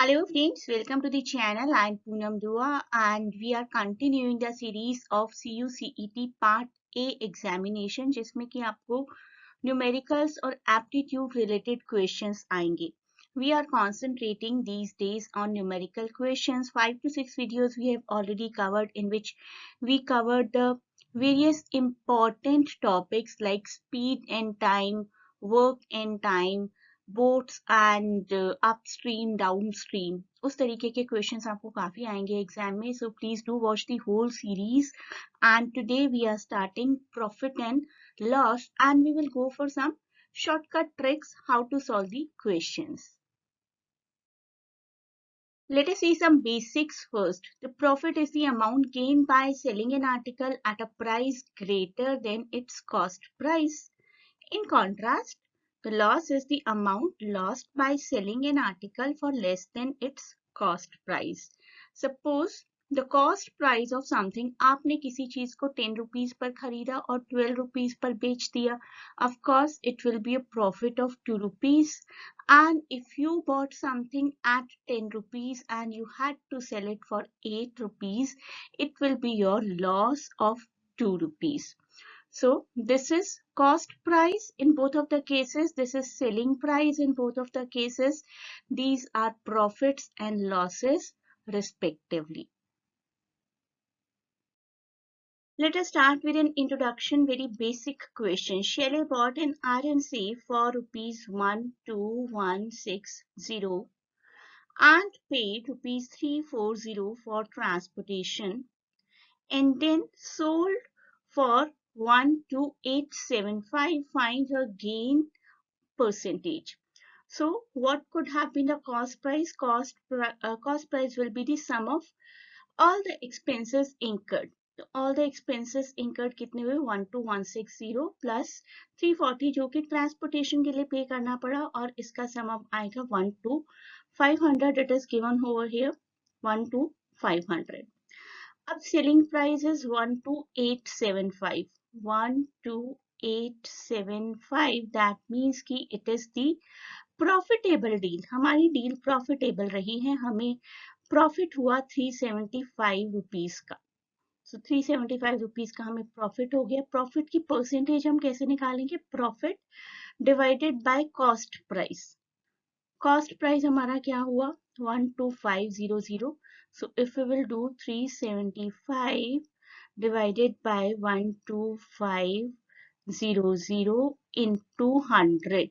Hello friends, welcome to the channel. I'm Poonam Dua and we are continuing the series of CUCET Part A examination जिसमें कि आपको numericals और aptitude related questions आएंगे. We are concentrating these days on numerical questions. 5 to 6 videos we have already covered in which we covered the various important topics like speed and time, work and time, boats and upstream downstream उस तरीके के questions आपको काफी आएंगे exam में so please do watch the whole series and today we are starting profit and loss and we will go for some shortcut tricks how to solve the questions. Let us see some basics first. The profit is the amount gained by selling an article at a price greater than its cost price. In contrast, the loss is the amount lost by selling an article for less than its cost price. Suppose the cost price of something, आपने किसी चीज को 10 rupees पर खरीदा और 12 rupees पर बेच दिया. Of course, it will be a profit of 2 rupees. And if you bought something at 10 rupees and you had to sell it for 8 rupees, it will be your loss of 2 rupees. So this is cost price in both of the cases. This is selling price in both of the cases. These are profits and losses respectively. Let us start with an introduction, very basic question. Shelley bought an iron safe for rupees 12160 and paid rupees 340 for transportation and then sold for 12875. Find her gain percentage. So what could have been the cost price? Cost price will be the sum of all the expenses incurred. So all the expenses incurred कितने हुए 12160 plus 340 जो कि transportation के लिए पे करना पड़ा और इसका सम अब आएगा 12500. It is given over here 12500. अब selling price is 12875. 12875. That means कि it is the profitable deal. हमारी डील प्रॉफिटेबल रही है. हमें प्रॉफिट हुआ 375 रुपीज का. So 375 रुपीज का हमें प्रॉफिट हो गया. प्रॉफिट की परसेंटेज हम कैसे निकालेंगे? Profit divided by cost price. Cost price हमारा क्या हुआ? 12500. So if we will do 375 divided by 12500 into 100,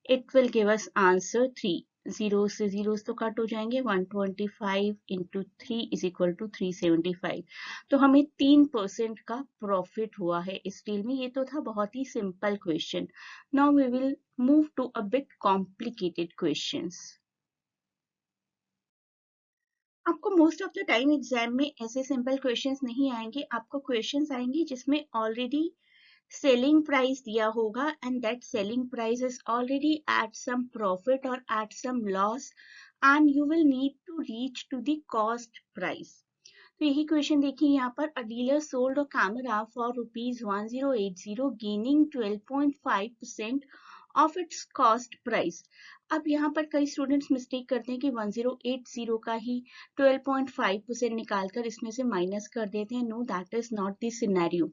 it will give us answer 3. Zero से जीरोस तो कट हो जाएंगे. 125 into 3 is equal to 375. तो हमें 3% का प्रॉफिट हुआ है इस डील में. ये तो था बहुत ही simple question. Now we will move to a bit complicated questions. आपको most of the time exam में ऐसे सिंपल क्वेश्चंस नहीं आएंगे. आपको क्वेश्चंस आएंगे जिसमें ऑलरेडी selling price दिया होगा and that selling price is already at some profit or at some loss and you will need to reach to the cost price. तो यही क्वेश्चन देखिए यहाँ पर. a dealer sold a camera for rupees 1080 gaining 12.5% of its cost price. अब यहाँ पर कई students mistake करते हैं कि 1080 का ही 12.5% निकालकर इसमें से माइनस कर देते हैं. No, that is not the scenario.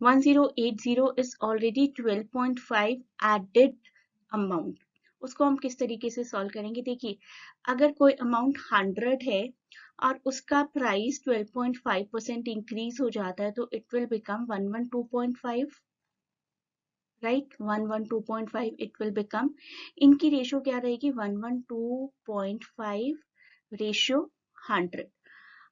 1080 is already 12.5 added amount. उसको हम किस तरीके से सॉल्व करेंगे? देखिए, अगर कोई अमाउंट 100 है और उसका प्राइस 12.5% इंक्रीज हो जाता है तो it will become 112.5. Right, 112.5 it will become. इनकी रेशो क्या रहेगी? 112.5 रेशो 100.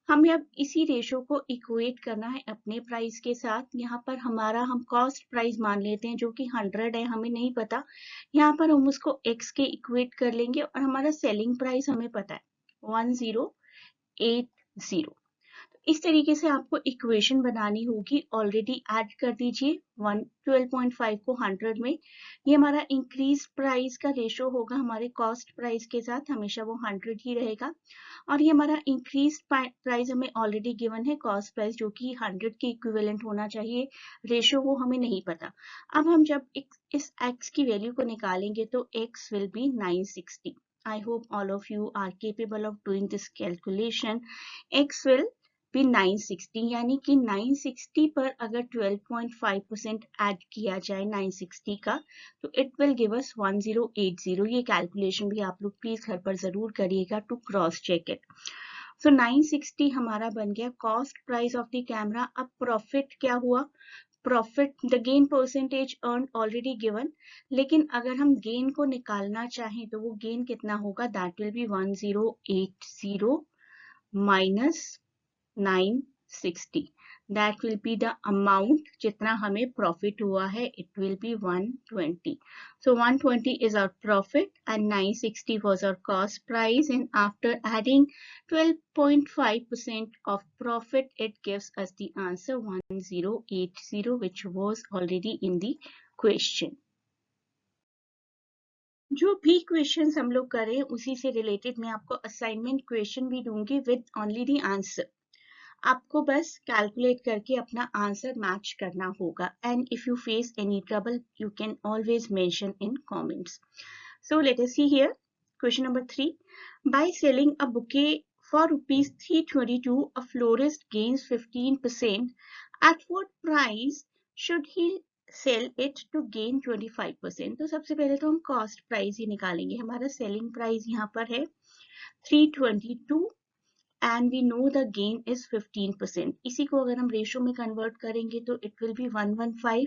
हमें अब इसी रेशो को इक्वेट करना है अपने प्राइस के साथ. यहाँ पर हमारा हम कॉस्ट प्राइस मान लेते हैं जो कि 100 है, हमें नहीं पता. यहाँ पर हम उसको x के इक्वेट कर लेंगे और हमारा सेलिंग प्राइस हमें पता है 1080. इस तरीके से आपको इक्वेशन बनानी होगी. ऑलरेडी ऐड कर दीजिए 12.5 को 100 में. ये हमारा इंक्रीज प्राइस का रेशो होगा हमारे कॉस्ट प्राइस के साथ. हमेशा वो 100 ही रहेगा. और ये हमारा इंक्रीज प्राइस हमें ऑलरेडी गिवन है कॉस्ट प्राइस जो कि 100 के इक्विवेलेंट होना चाहिए. रेशो वो हमें नहीं पता. अब हम जब इस x की वैल्यू को निकालेंगे तो x will be 960. I hope all of you are capable of doing this calculation. X will be 960, यानी कि 960 पर अगर 12.5% ऐड किया जाए 960 का तो it will give us 1080. ये कैलकुलेशन भी आप लोग प्लीज घर पर जरूर करिएगा टू क्रॉस चेक इट. सो 960 हमारा बन गया cost price of the camera. अब प्रॉफिट क्या हुआ? Profit the gain percentage earn already given, लेकिन अगर हम गेन को निकालना चाहें तो वो गेन कितना होगा? That will be 1080 minus 960. That will be the amount जितना हमें profit हुआ है. It will be 120. So 120 is our profit and 960 was our cost price, and after adding 12.5% of profit, it gives us the answer 1080, which was already in the question. जो भी questions हम लोग करें उसी से रिलेटेड मैं आपको असाइनमेंट क्वेश्चन भी दूंगी विद ओनली द आंसर. आपको बस कैलकुलेट करके अपना आंसर मैच करना होगा. And if you face any trouble you can always mention in comments. So let us see here question number 3. By selling a bouquet for rupees 322, a florist gains 15%. At what price should he sell it to gain 25%? तो सबसे पहले तो हम cost price ही निकालेंगे. हमारा selling price यहाँ पर है 322 and we know the gain is 15%. इसी को अगर हम रेशो में कन्वर्ट करेंगे तो it will be 115.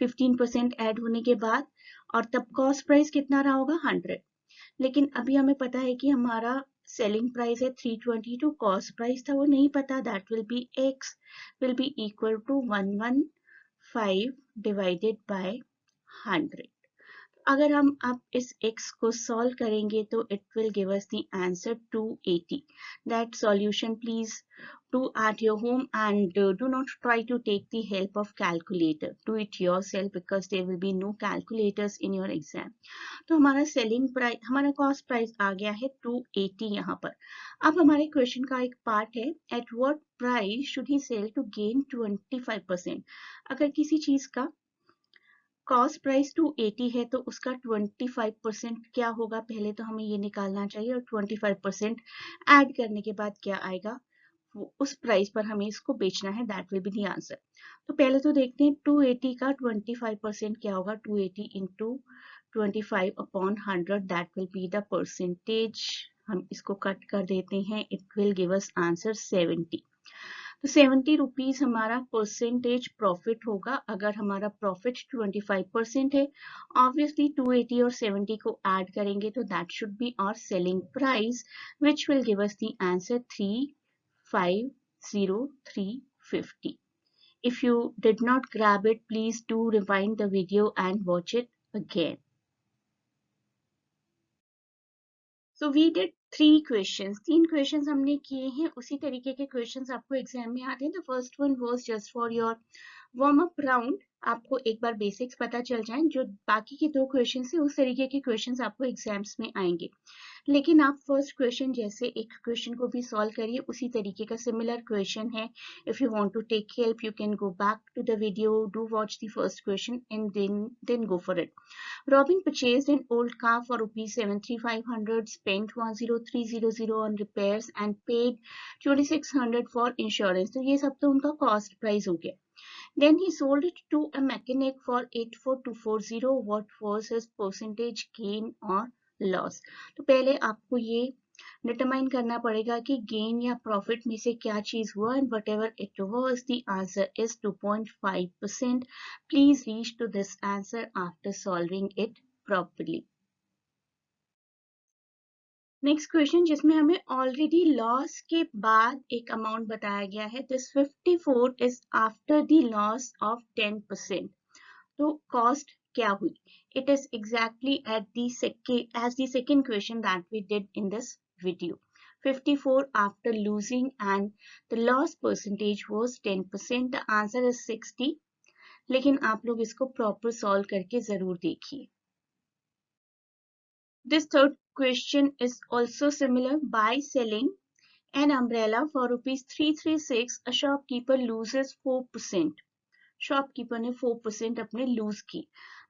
15% ऐड होने के बाद और तब कॉस्ट प्राइस कितना रहा होगा? 100. लेकिन अभी हमें पता है कि हमारा सेलिंग प्राइस है 322, कॉस्ट प्राइस था वो नहीं पता. That will be x will be equal to 115 divided by 100. अगर हम अब इस x को सॉल्व करेंगे तो it will give us the answer 280. That solution please do at your home and do not try to take the help of calculator. Do it yourself because there will be no calculators in your exam. तो हमारा selling price, हमारा cost price आ गया है 280 यहाँ पर. अब हमारे question का एक पार्ट है at what price should he sell to gain 25%. अगर किसी चीज का कॉस्ट प्राइस 280 है तो उसका 25% क्या होगा? पहले तो हमें ये निकालना चाहिए और 25% ऐड करने के बाद क्या आएगा वो उस प्राइस पर हमें इसको बेचना है. That will be the answer. तो पहले तो देखते हैं 280 का 25% क्या होगा? 280 into 25 upon 100 that will be the percentage. हम इसको कट कर देते हैं. It will give us answer 70. तो 70 रुपीज हमारा परसेंटेज प्रॉफिट होगा अगर हमारा प्रॉफिट 25% है. ऑब्वियसली 280 और 70 को ऐड करेंगे तो that should be our selling price which will give us the answer 350,350. If you did not grab it, please do rewind the video and watch it again. So we did 3 questions. 3 questions हमने किए हैं. उसी तरीके के questions आपको exam में आते हैं. The first one was just for your warm up round. आपको एक बार बेसिक्स पता चल जाएं. जो बाकी के 2 क्वेश्चन है उस तरीके के क्वेश्चंस आपको एग्जाम्स में आएंगे. लेकिन आप फर्स्ट क्वेश्चन जैसे एक क्वेश्चन को भी सॉल्व करिए उसी तरीके का सिमिलर क्वेश्चन है. If you want to take help you can go back to the video, do watch the first question and then go for it. Robin purchased an old car for rupees 73,500, spent 10,300 on repairs and paid 2,600 for insurance. तो ये सब तो उनका cost price हो गया. Then he sold it to a mechanic for 84,240. What was his percentage gain or loss? तो पहले आपको ये डिटरमाइन करना पड़ेगा कि गेन या प्रॉफिट में से क्या चीज हुआ. And whatever it was the answer is 2.5%. Please reach to this answer after solving it properly. Next question जिसमें हमें ऑलरेडी लॉस के बाद एक अमाउंट बताया गया है. This 54 is after the loss of 10%. तो कॉस्ट क्या हुई? It is exactly as the second question that we did in this video. 54 after losing and the loss percentage was 10%. The answer is 60. लेकिन आप लोग इसको प्रॉपर सॉल्व करके जरूर देखिए. This third question is also similar. By selling an umbrella for rupees 336, a shopkeeper loses 4%. Shopkeeper ने 4% अपने loose की.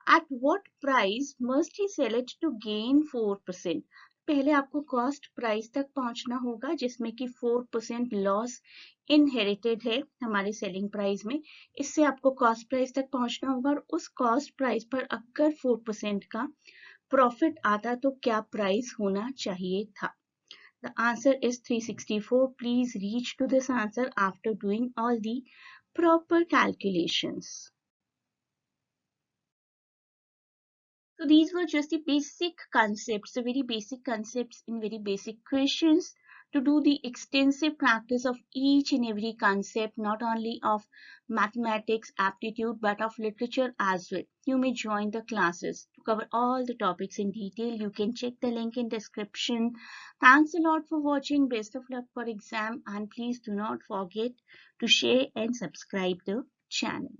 At what price must he sell it to gain 4%? पहले आपको कॉस्ट प्राइस तक पहुंचना होगा, जिसमें कि 4% लॉस इनहेरिटेड है हमारे सेलिंग प्राइस में। इससे आपको कॉस्ट प्राइस तक पहुंचना होगा, और उस कॉस्ट प्राइस पर अगर 4% का प्रॉफिट आता तो क्या प्राइस होना चाहिए था? The answer is 364. Please reach to this answer after doing all the proper calculations. So these were just the basic concepts, the very basic concepts in very basic questions. To do the extensive practice of each and every concept, not only of mathematics, aptitude, but of literature as well. You may join the classes to cover all the topics in detail. You can check the link in description. Thanks a lot for watching. Best of luck for exam, and please do not forget to share and subscribe the channel.